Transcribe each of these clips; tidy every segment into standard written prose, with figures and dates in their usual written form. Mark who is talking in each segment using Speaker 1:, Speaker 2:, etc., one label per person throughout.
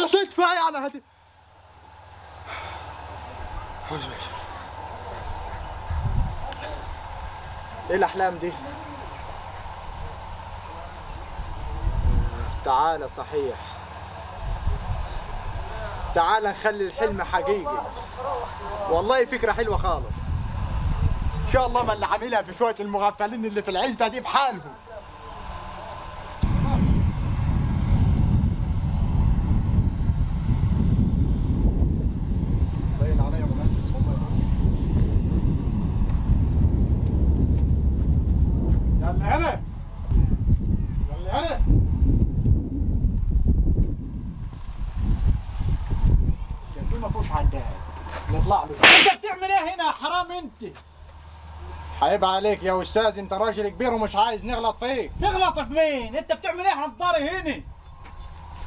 Speaker 1: كفايه انا هدي. ايه الاحلام دي؟ تعال صحيح، تعال نخلي الحلم حقيقي. والله فكرة حلوة خالص. إن شاء الله ما اللي عاملها في شوية المغفلين اللي في العزبة دي بحالهم. باين عليا مهندس والله. يلا هنا، يلا هنا. ما فيهوش عداد نطلع له.
Speaker 2: انت بتعمل ايه هنا يا حرام انت؟
Speaker 1: عيب عليك يا استاذ، انت راجل كبير ومش عايز نغلط فيك.
Speaker 2: تغلط في مين؟ انت بتعمل ايه على الدار هنا؟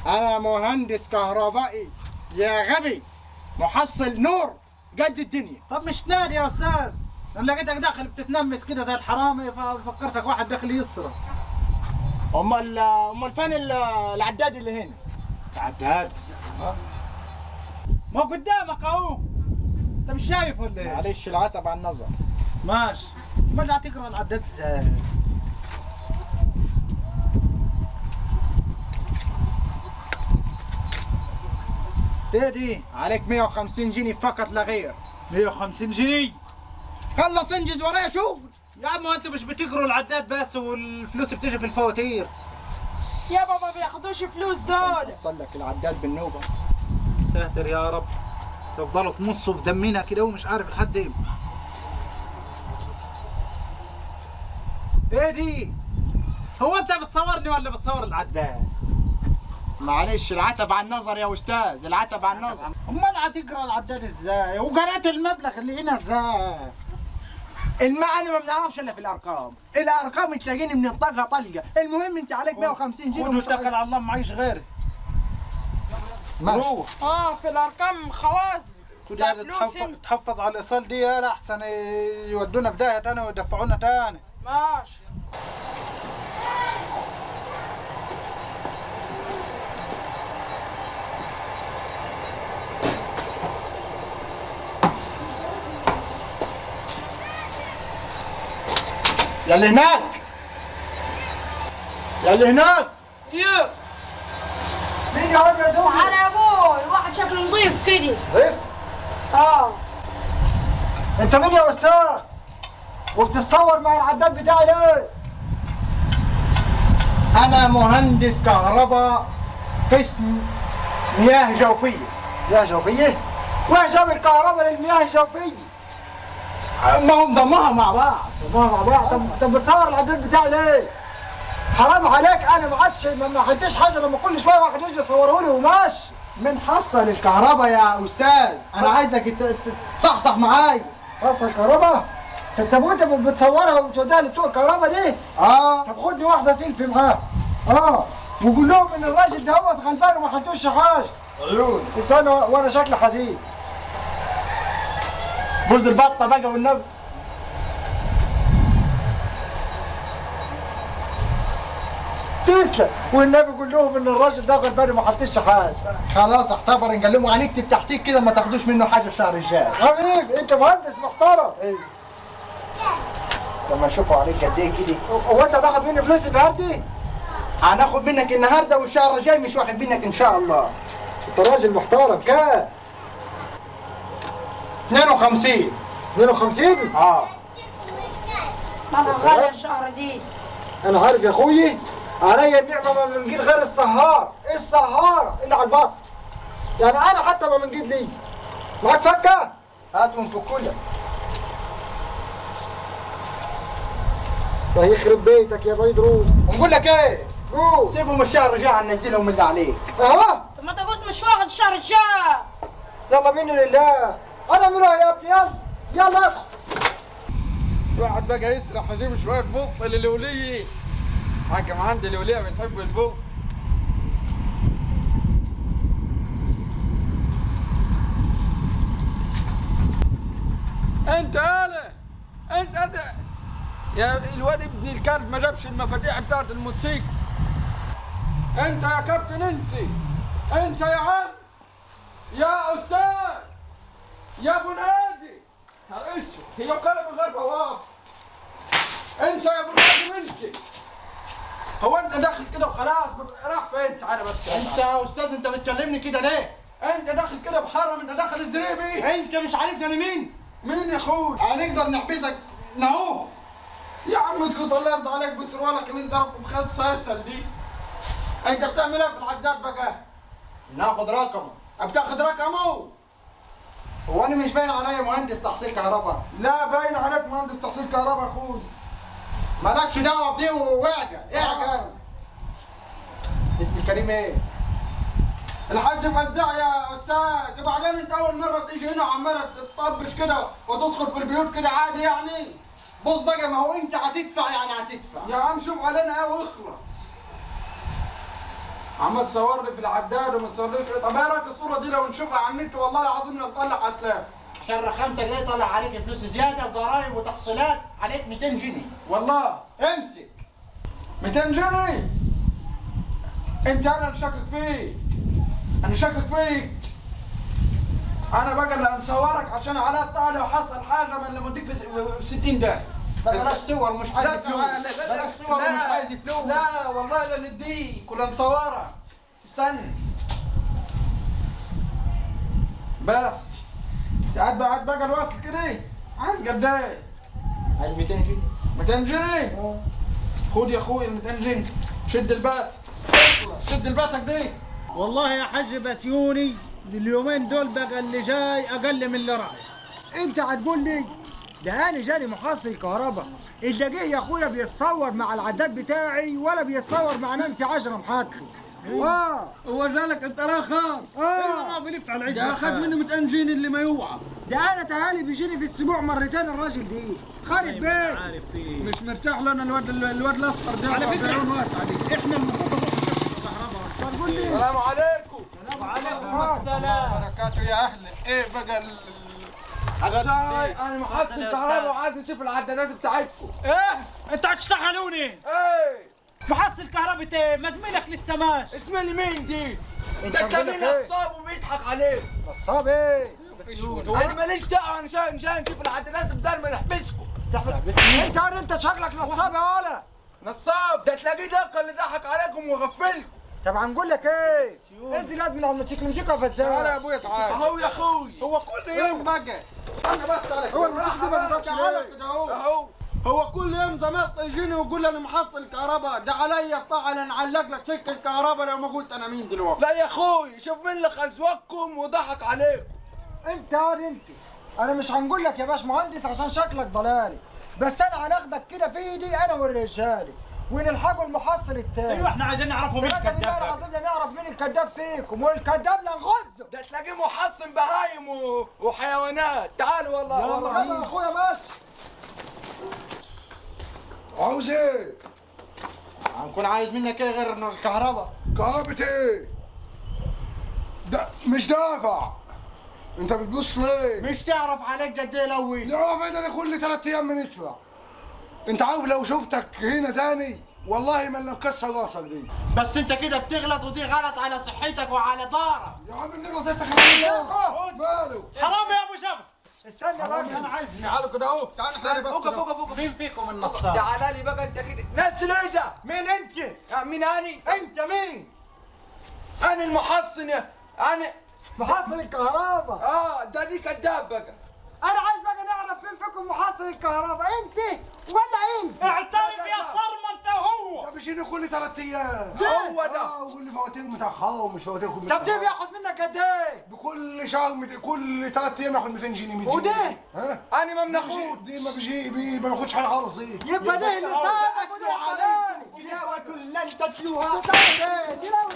Speaker 1: انا مهندس كهربائي يا غبي، محصل نور قد الدنيا.
Speaker 2: طب مش نادي يا استاذ، انا لقيتك داخل بتتنمس كده زي الحرامي ففكرتك واحد داخل يسرق.
Speaker 1: امال فين العداد اللي هنا؟
Speaker 2: عداد؟ ما هو قدامك اهو، انت مش شايف ولا ايه؟
Speaker 1: معلش العتب على النظر.
Speaker 2: ماشي، ما هتقرا العداد ازاي؟ ايه دي؟
Speaker 1: عليك 150 جنيه فقط لا غير.
Speaker 2: 150 جنيه؟
Speaker 1: خلص انجز ورايا شغل.
Speaker 2: يا عم انتوا مش بتقروا العداد بس والفلوس بتيجي في الفواتير؟
Speaker 3: يابا ما بياخدوش فلوس دول.
Speaker 1: وصل لك العداد بالنوبه.
Speaker 2: ساتر يا رب، تفضلوا تمصوا في دمنا كده ومش عارف لحد امتى. ايه دي؟ هو انت بتصورني ولا بتصور العداد؟
Speaker 1: معلش العتب على النظر يا استاذ، العتب على النظر.
Speaker 2: امال هتقرا العداد ازاي؟ وقرات المبلغ اللي هنا ازاي؟
Speaker 1: انا ما بنعرفش الا في الارقام، الارقام تلاقيني بنطقها طلقه، المهم انت عليك 150 جنيه
Speaker 2: ومش توكل على الله معيش غيري.
Speaker 1: ماشي.
Speaker 2: روح
Speaker 3: في الارقام خواز.
Speaker 2: خد هذا تحفظ على الايصال دي لا احسن يودونا في داهيه تاني ويدفعونا تاني.
Speaker 3: ماشي.
Speaker 1: يا اللي هناك، يا اللي هناك.
Speaker 3: يو
Speaker 1: مين يا عم يا زوجي؟
Speaker 3: تعالى يا ابوي، الواحد شكله نضيف كده.
Speaker 1: ضيف؟
Speaker 3: اه
Speaker 1: انت مين يا استاذ؟ وبتتصور مع العداد بتاعي ليه؟ انا مهندس كهرباء قسم مياه جوفيه. مياه جوفيه؟ وين جاب الكهرباء للمياه الجوفيه؟ ما هم ضمها مع بعض. طب بتصور العداد بتاعي ليه؟ حرام عليك، انا ما عادش ما خدتش حاجه لما كل شويه واحد يجي يصوره لي وماشي. من حصل الكهرباء يا استاذ؟ انا عايزك تصحصح معايا. حصل الكهرباء؟ طب وانت بتصورها وبتوديها لبتوع الكهرباء دي؟ طب خدني واحده سيلفي معاه. وقول لهم ان الراجل ده هو غلبان وما حدوش حاجه. عيون استنى وانا شكلي حزين. بوز البطه بقى والنبي. تسلم، والنبي قول لهم ان الراجل ده غلبان وما حطيش حاجه. خلاص اعتبر نقلمه، هنكتب تحتيك كده ما تاخدوش منه حاجه الشهر الجاي. حبيبي انت مهندس محترم. ايه لما اشوفوا عليك قد ايه كده. هو انت هتاخد مني فلوس النهارده؟ هناخد منك النهارده والشهر الجاي مش واخد منك ان شاء الله. انت راجل محترم. كام؟ 52. 52؟
Speaker 3: بابا غالي الشهر دي.
Speaker 4: انا عارف يا اخويا، عليا النعمه ما بنجيد غير السهار، السهاره اللي على البطن. يعني انا حتى ما بنجيد لي. معاك فكه؟
Speaker 1: هات ونفكوا لك.
Speaker 4: ده يخرب بيتك يا بعيد روح.
Speaker 1: ونقول لك ايه؟
Speaker 4: قول.
Speaker 1: سيبهم الشهر الجاي هننزلهم اللي عليك.
Speaker 4: اهو.
Speaker 3: طب ما انت قلت مش واخد الشهر الجاي.
Speaker 4: يلا مني لله. انا منها يا ابني. يلا ادخل.
Speaker 5: واحد بقى يسرح اجيب شويه بط للوليه. حكم عندي الوليه بتحب البط. انت انت يا الواد ابن الكلب ما جابش المفاتيح بتاعت الموتوسيكل. انت يا كابتن انت انت يا عم يا استاذ يا ابو نادي هرقشه هي قلب غير بواب. انت يا ابو نادي انت هو انت داخل كده وخلاص راح فين؟ تعالى بس كده.
Speaker 2: انت يا استاذ انت بتكلمني كده ليه؟
Speaker 5: انت داخل كده بحرم، انت داخل الزريبي.
Speaker 2: انت مش عارفني انا مين؟
Speaker 5: مين يا اخوي؟
Speaker 2: هنقدر نحبسك نهو.
Speaker 5: يا عم اسكت الله يرضى عليك بسروالك اللي انت ضربه بخد سلسل دي. انت بتعمل ايه في العداد بقى؟
Speaker 2: ناخد رقمه.
Speaker 5: بتاخد رقمه؟
Speaker 2: هو انا مش باين عليا مهندس تحصيل كهرباء؟
Speaker 5: لا باين عليك مهندس تحصيل كهرباء يا اخوي.
Speaker 2: مالكش دعوه بدي واعجل اعجل. اسم الكريم ايه؟
Speaker 5: الحاج فزاع يا استاذ. وبعدين انت اول مره تيجي هنا وعماله تطبش كده وتدخل في البيوت كده عادي يعني.
Speaker 2: بص بقى، ما هو انت هتدفع يعني هتدفع.
Speaker 5: يا عم شوف علينا ايه واخلص. عمال تصور لي في العداد وما تصورليش. طب ايه رايك الصوره دي لو نشوفها على النت والله العظيم نطلع اسلاف.
Speaker 2: عشان رخامتك دي طلع عليك فلوس زياده وضرايب وتحصيلات عليك 200 جنيه.
Speaker 5: والله
Speaker 2: امسك
Speaker 5: 200 جنيه. انت انا شاكك فيك. انا شاكك فيك. انا بقى اللي هنصورك عشان على الطالع وحصل حاجه من اللي مديك في 60 دقيقه.
Speaker 2: بلاش صور مش عايز فلوس. بلاش صور مش عايز فلوس.
Speaker 5: لا والله لا نديك ولا نصورك. استنى بس. قاعد بقى الوصل كده. عايز قد ايه؟
Speaker 2: عايز 200 جنيه.
Speaker 5: 200 جنيه؟ خد يا اخويا ال 200 جنيه. شد الباس. شد الباسك دي.
Speaker 6: والله يا حاج بسيوني اليومين دول بقى اللي جاي اقل من اللي راح.
Speaker 4: انت هتقول لي ده انا جاني محصل كهرباء اللي جه يا اخويا بيتصور مع العداد بتاعي ولا بيتصور مع نانسي 10 محطي.
Speaker 5: هو جالك انت راخر.
Speaker 6: ما بلف على العزبه.
Speaker 5: ده اخذ مني 200 جنيه اللي ما يوعى.
Speaker 4: ده انا تهالي بيجيني في الاسبوع مرتين الراجل دي خارب بيت.
Speaker 6: عارف ايه.
Speaker 5: مش مرتاح له انا الواد الاصفر ده.
Speaker 6: على فكرة
Speaker 5: بعيون واسعه دي.
Speaker 6: احنا المفروض نروح نشوف الكهرباء.
Speaker 4: هتقول لي
Speaker 5: السلام عليكم.
Speaker 6: وعليكم السلام.
Speaker 5: بركاته يا اهل. ايه بقى جاي انا محصل كهرباء وعايز نشوف العدادات بتاعتكم.
Speaker 6: ايه انت هتشتغلوني؟
Speaker 5: ايه
Speaker 6: محصل كهرباء ايه؟ ما زميلك لسه ماشي.
Speaker 5: اسمها لي مين دي؟
Speaker 4: انت
Speaker 5: ده
Speaker 4: بقولك
Speaker 5: كمين
Speaker 4: ايه؟
Speaker 5: نصاب وبيضحك عليك.
Speaker 4: نصاب ايه؟
Speaker 5: انا ماليش دعوه. انا جاي نشوف العدادات بدل ما نحبسكم.
Speaker 4: انت شكلك نصاب يا ولا.
Speaker 5: نصاب ده تلاقيه ده اللي ضحك عليكم وغفلكم.
Speaker 4: طب هنقول لك ايه؟ انزل يد من على الموتوسيكل امسكها
Speaker 5: تعالى يا
Speaker 4: فزاع.
Speaker 5: ابويا تعالى. اهو يا اخوي هو كل يوم بقى. انا بس عليك.
Speaker 4: هو الموتوسيكل ده ما بيضربش
Speaker 5: تعالى
Speaker 4: ليه؟
Speaker 5: كده اهو. هو كل يوم زميلتي يجيني ويقول لي انا محصل كهرباء. ده عليا الطاعه انا نعلق لك سلك الكهرباء لو ما قلت انا مين دلوقتي. لا يا اخوي شوف مين اللي خزوقكم وضحك عليكم.
Speaker 4: انت انا مش هنقول لك يا باش مهندس عشان شكلك ضلالي، بس انا هناخدك كده في ايدي انا والرجاله ونلحقوا المحصل التاني.
Speaker 6: ايوه احنا عايزين نعرفوا مين
Speaker 4: ثلاثة بالله
Speaker 6: الكذاب.
Speaker 4: العظيم نعرف مين الكذاب فيكم والكذاب لنغزه.
Speaker 5: ده تلاقيه محصن بهايم وحيوانات. تعالوا والله
Speaker 4: يلا يا اخويا ماشي.
Speaker 1: عاوز ايه؟
Speaker 2: هنكون عايز منك ايه غير الكهرباء؟
Speaker 1: كهربة ايه؟ ده مش دافع. انت بتبص ليه؟
Speaker 2: مش تعرف عليك قد ايه الاول؟
Speaker 1: نعرف ايه ده؟ انا كل 3 ايام بندفع. انت عارف لو شفتك هنا تاني والله ما اللي مكسر راسك دي.
Speaker 2: بس انت كده بتغلط ودي غلط على صحتك وعلى دارك.
Speaker 1: يا عم نغلط انت كمان. ماله؟
Speaker 6: حرام يا ابو شبل.
Speaker 4: استنى يا راجل.
Speaker 2: انا عايز
Speaker 5: تعالوا كده اهو. تعالوا استنى بس. فوق.
Speaker 6: مين فيكم النصاب؟
Speaker 5: تعالى لي بقى انت كده. ناس ايه ده؟
Speaker 2: مين انت؟
Speaker 5: مين اني؟
Speaker 2: انت مين؟
Speaker 5: انا المحصن انا.
Speaker 4: محصل الكهرباء.
Speaker 5: ده دي كذاب بقى.
Speaker 4: انا عايز بقى نعرف مين فيكم محصل الكهرباء، انت ولا انت؟
Speaker 6: اعترف يا صرمه انت وهو.
Speaker 1: ده بيجيني كل 3 ايام.
Speaker 5: هو ده.
Speaker 1: ويقول لي فواتير متاخره ومش فواتير
Speaker 4: طب ده بياخد منك قد ايه؟
Speaker 1: بكل شهر كل 3 ايام ياخد 200 جنيه 100 جنيه.
Speaker 4: وده؟
Speaker 1: ها؟
Speaker 5: انا ما بناخد.
Speaker 1: دي ما ما بياخدش حاجه خالص دي.
Speaker 4: يبقى ده اللي سابك وده البلاني.
Speaker 2: تلاوة لن تتلوها.
Speaker 4: دي لو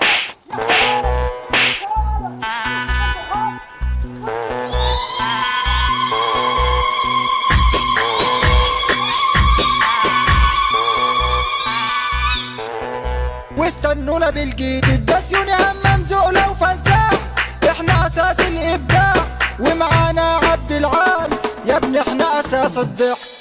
Speaker 4: واستنونا بالجديد بسيوني همام زقلة وفزاع، احنا اساس الابداع ومعانا عبد العال يا ابني احنا اساس الضحك.